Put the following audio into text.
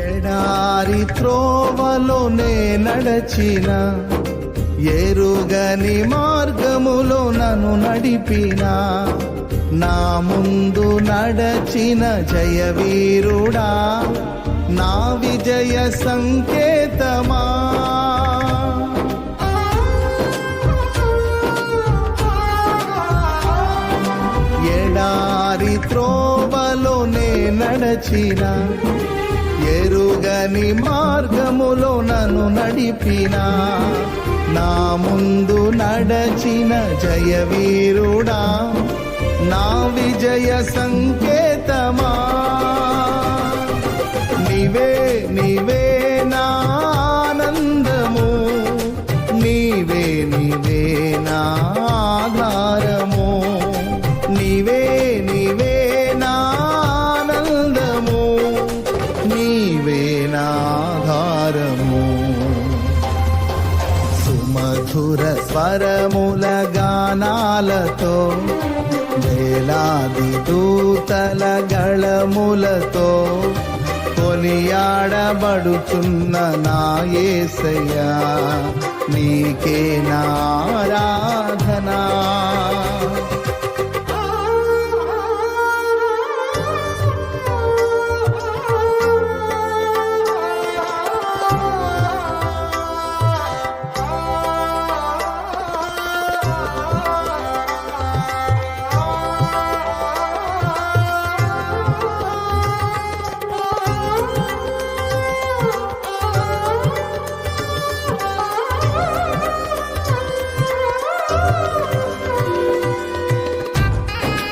ఎడారి త్రోవలోనే నడచిన, ఎరుగని మార్గములో నన్ను నడిపిన, నా ముందు నడచిన జయవీరుడా, నా విజయ సంకేతమా. ఎడారి త్రోవలోనే నడచిన, ఎరుగని మార్గములో నన్ను నడిపిన, నా ముందు నడచిన జయవీరుడా, నా విజయ సంకేతమా. నీవే నీవే నా ఆనందము, నీవే నీవే నా ఆధారము, నీవే నీవే నా ఆనందము, నీవే నా ఆధారము. సుమధుర స్వరముల గానాలతో, వేలాది దూతల గళములతో కొనియాడబడుచున్న నా యేసయ్యా, నీకే నా ఆరాధనా.